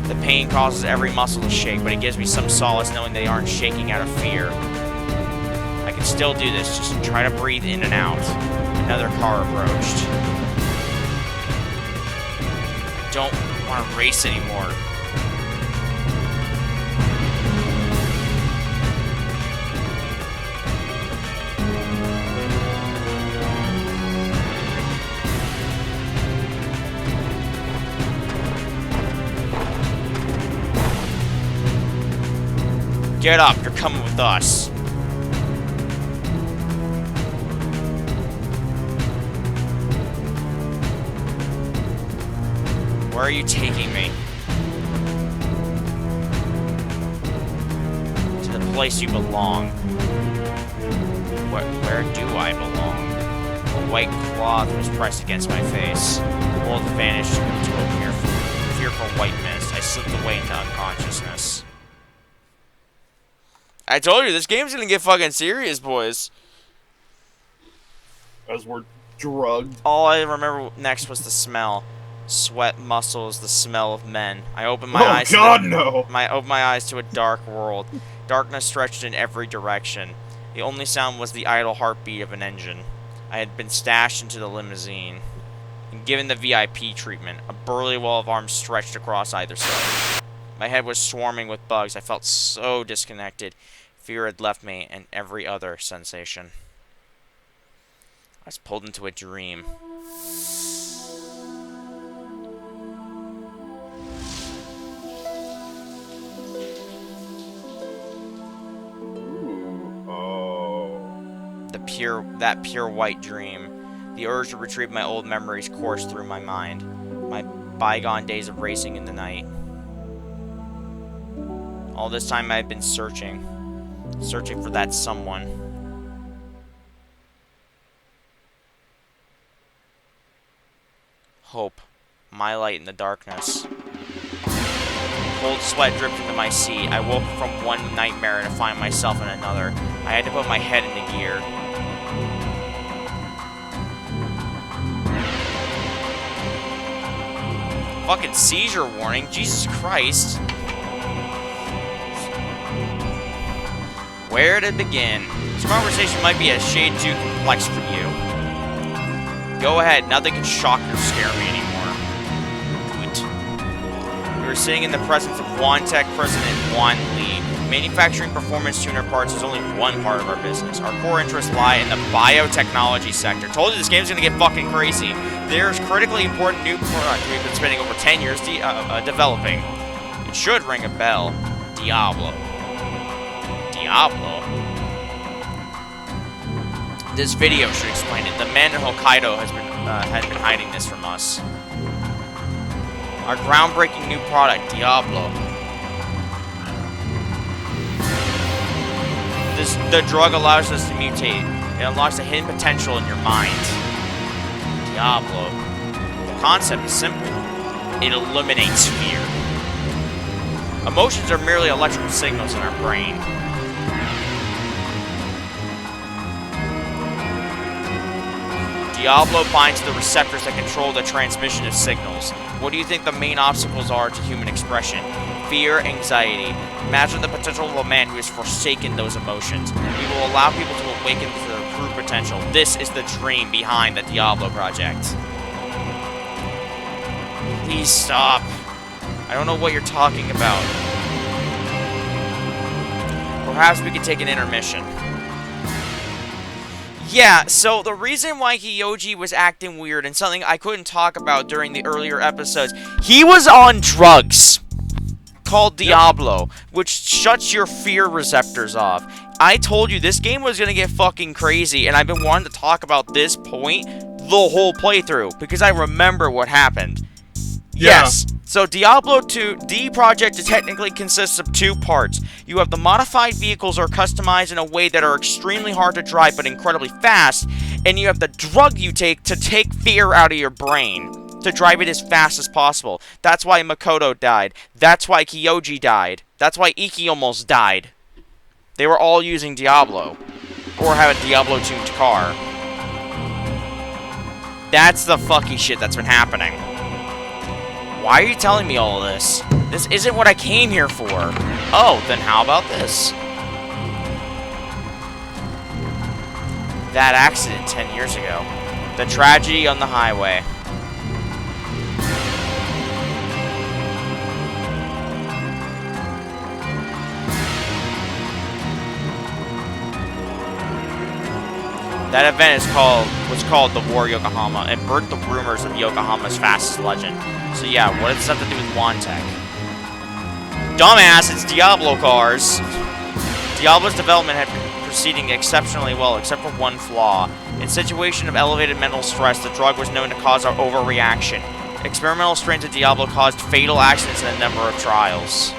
The pain causes every muscle to shake, but it gives me some solace knowing they aren't shaking out of fear. I can still do this, just try to breathe in and out. Another car approached. I don't want to race anymore. Get up, you're coming with us. Where are you taking me? To the place you belong. Where do I belong? A white cloth was pressed against my face. The world vanished into a fearful white mist. I slipped away into unconsciousness. I told you, this game's gonna get fucking serious, boys. As we're drugged. All I remember next was the smell. Sweat, muscles, the smell of men. I opened my eyes. Oh God, no! I opened my eyes to a dark world. Darkness stretched in every direction. The only sound was the idle heartbeat of an engine. I had been stashed into the limousine and given the VIP treatment. A burly wall of arms stretched across either side. My head was swarming with bugs. I felt so disconnected. Fear had left me, and every other sensation. I was pulled into a dream. Ooh, oh. That pure white dream. The urge to retrieve my old memories coursed through my mind. My bygone days of racing in the night. All this time I had been searching for that someone. Hope, my light in the darkness. Cold sweat dripped into my seat. I woke from one nightmare to find myself in another. I had to put my head into gear. Fucking seizure warning, Jesus Christ. Where to begin? This conversation might be a shade too complex for you. Go ahead, nothing can shock or scare me anymore. Good. We were sitting in the presence of Juan Tech President Juan Lee. Manufacturing performance tuner parts is only one part of our business. Our core interests lie in the biotechnology sector. Told you this game's gonna get fucking crazy. There's critically important new product we've been spending over 10 years developing. It should ring a bell. Diablo. Diablo? This video should explain it. The man in Hokkaido has been hiding this from us. Our groundbreaking new product, Diablo. The drug allows us to mutate. It unlocks a hidden potential in your mind. Diablo. The concept is simple. It eliminates fear. Emotions are merely electrical signals in our brain. Diablo binds to the receptors that control the transmission of signals. What do you think the main obstacles are to human expression? Fear, anxiety. Imagine the potential of a man who has forsaken those emotions. We will allow people to awaken to their true potential. This is the dream behind the Diablo project. Please stop. I don't know what you're talking about. Perhaps we could take an intermission. Yeah, so the reason why Kyoji was acting weird and something I couldn't talk about during the earlier episodes, he was on drugs called Diablo, which shuts your fear receptors off. I told you this game was going to get fucking crazy, and I've been wanting to talk about this point the whole playthrough, because I remember what happened. Yeah. Yes, so Diablo 2 D Project technically consists of two parts. You have the modified vehicles are customized in a way that are extremely hard to drive but incredibly fast, and you have the drug you take to take fear out of your brain, to drive it as fast as possible. That's why Makoto died. That's why Kyoji died. That's why Iki almost died. They were all using Diablo, or have a Diablo-tuned car. That's the fucky shit that's been happening. Why are you telling me all of this? This isn't what I came here for. Oh, then how about this? That accident 10 years ago. The tragedy on the highway. That event was called the War Yokohama and birthed the rumors of Yokohama's fastest legend. So yeah, what does this have to do with Wantech? Dumbass, it's Diablo cars. Diablo's development had been proceeding exceptionally well, except for one flaw. In situation of elevated mental stress, the drug was known to cause an overreaction. Experimental strains of Diablo caused fatal accidents in a number of trials.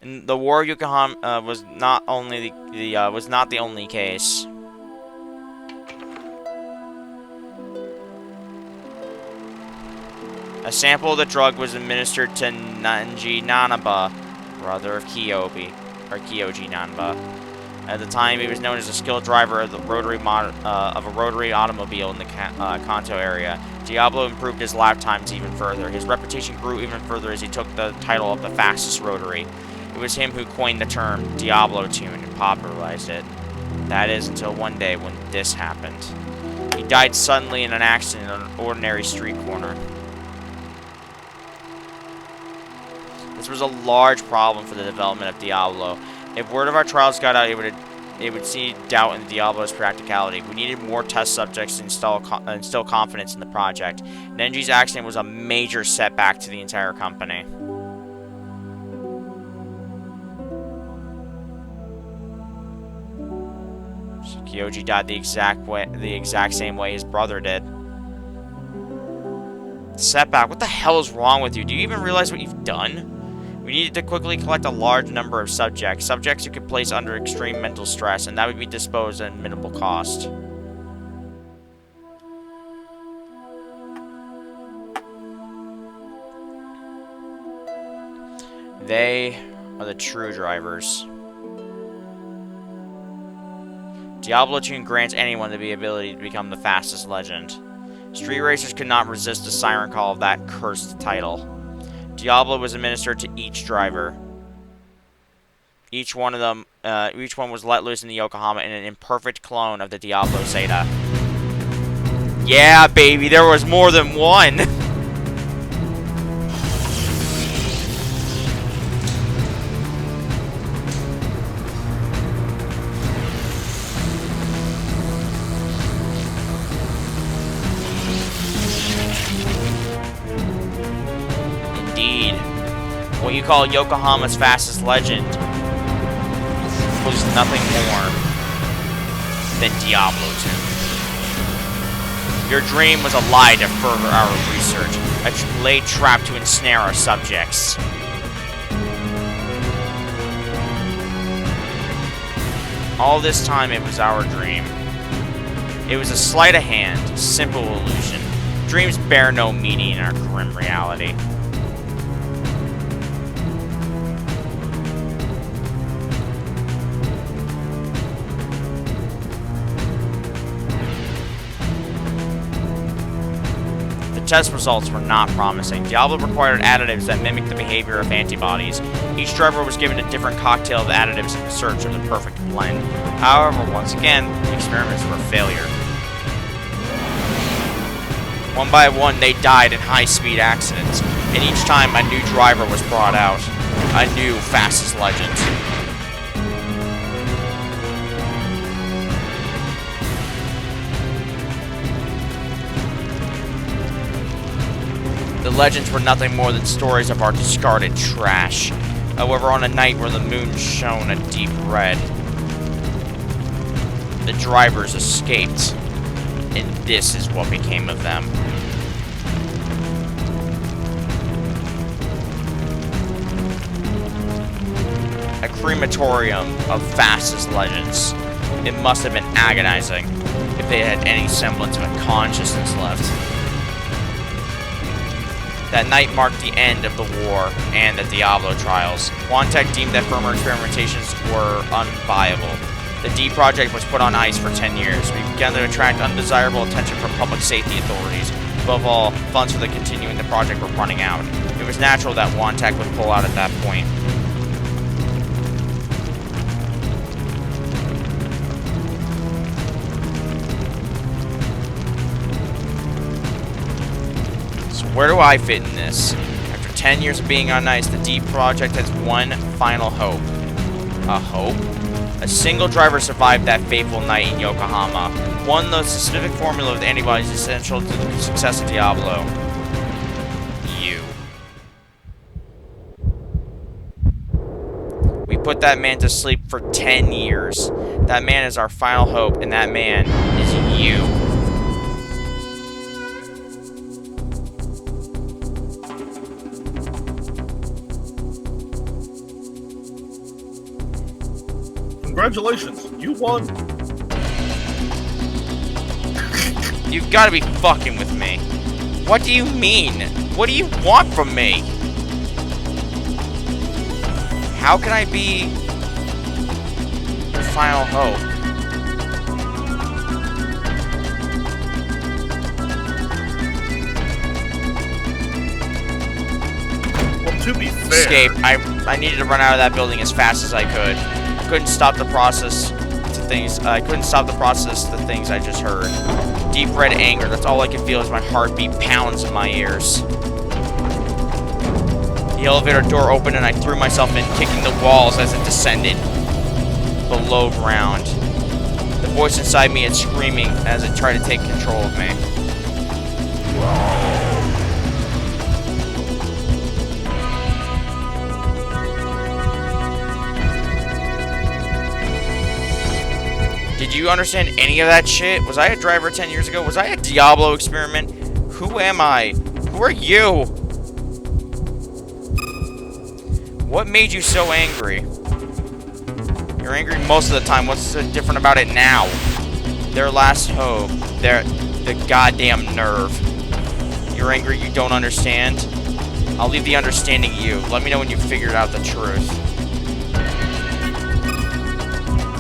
And the War of Yokohama was not only was not the only case. A sample of the drug was administered to Nanji Nanaba, brother of Kyoji Nanaba. At the time, he was known as a skilled driver of the of a rotary automobile in the Kanto area. Diablo improved his lap times even further. His reputation grew even further as he took the title of the fastest rotary. It was him who coined the term Diablo tune and popularized it. That is, until one day when this happened. He died suddenly in an accident on an ordinary street corner. This was a large problem for the development of Diablo. If word of our trials got out, it would see doubt in Diablo's practicality. We needed more test subjects to instill confidence in the project. Nenji's accident was a major setback to the entire company. Kyoji died the exact same way his brother did. Setback. What the hell is wrong with you? Do you even realize what you've done? We needed to quickly collect a large number of subjects who could place under extreme mental stress, and that would be disposed at minimal cost. They are the true drivers. Diablo Tune grants anyone the ability to become the fastest legend. Street racers could not resist the siren call of that cursed title. Diablo was administered to each driver. Each one was let loose in the Yokohama in an imperfect clone of the Diablo Zeta. Yeah, baby, there was more than one! What you call Yokohama's fastest legend was nothing more than Diablo 2. Your dream was a lie to further our research, a laid trap to ensnare our subjects. All this time it was our dream. It was a sleight of hand, simple illusion. Dreams bear no meaning in our grim reality. Test results were not promising. Diablo required additives that mimicked the behavior of antibodies. Each driver was given a different cocktail of additives in search of the perfect blend. However, once again, the experiments were a failure. One by one, they died in high-speed accidents, and each time a new driver was brought out. A new fastest legend. The legends were nothing more than stories of our discarded trash. However, on a night where the moon shone a deep red, the drivers escaped, and this is what became of them. A crematorium of fastest legends. It must have been agonizing if they had any semblance of a consciousness left. That night marked the end of the war and the Diablo trials. Quantech deemed that firmer experimentations were unviable. The D project was put on ice for 10 years. We began to attract undesirable attention from public safety authorities. Above all, funds for continuing the project were running out. It was natural that Quantech would pull out at that point. Where do I fit in this? After 10 years of being on ice, the Deep Project has one final hope. A hope? A single driver survived that fateful night in Yokohama. One, the specific formula of the antibodies essential to the success of Diablo. You. We put that man to sleep for 10 years. That man is our final hope, and that man is you. Congratulations, you won. You've got to be fucking with me. What do you mean? What do you want from me? How can I be your final hope? Well, to be fair... Escape. I needed to run out of that building as fast as I could. Couldn't stop the process to things. I couldn't stop the process to things I just heard. Deep red anger. That's all I can feel as my heartbeat pounds in my ears. The elevator door opened and I threw myself in, kicking the walls as it descended below ground. The voice inside me is screaming as it tried to take control of me. Did you understand any of that shit? Was I a driver 10 years ago? Was I a Diablo experiment? Who am I? Who are you? What made you so angry? You're angry most of the time. What's so different about it now? Their last hope. The goddamn nerve. You're angry you don't understand? I'll leave the understanding you. Let me know when you've figured out the truth.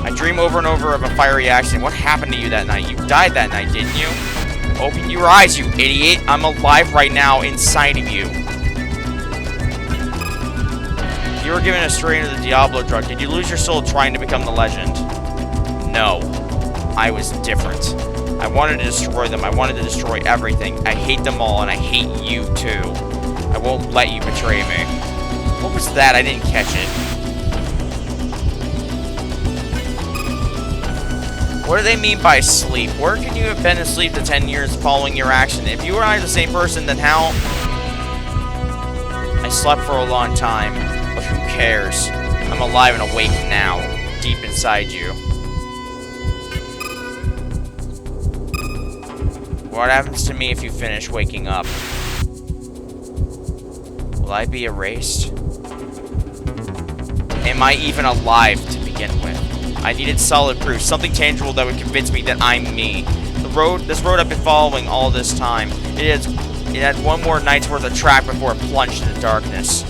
I dream over and over of a fiery accident. What happened to you that night? You died that night, didn't you? Open your eyes, you idiot. I'm alive right now inside of you. You were given a strain of the Diablo drug. Did you lose your soul trying to become the legend? No. I was different. I wanted to destroy them. I wanted to destroy everything. I hate them all, and I hate you, too. I won't let you betray me. What was that? I didn't catch it. What do they mean by sleep? Where can you have been asleep the 10 years following your action? If you and I are the same person, then how? I slept for a long time, but who cares? I'm alive and awake now, deep inside you. What happens to me if you finish waking up? Will I be erased? Am I even alive to begin with? I needed solid proof, something tangible that would convince me that I'm me. The this road I've been following all this time. It had one more night's worth of track before it plunged into darkness.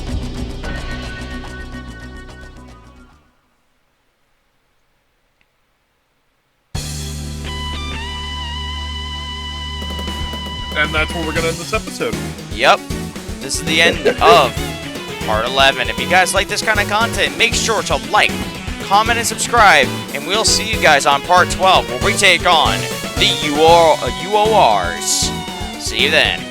And that's where we're gonna end this episode. Yep. This is the end of Part 11. If you guys like this kind of content, make sure to like, comment, and subscribe. And we'll see you guys on Part 12, where we take on the UORs. See you then.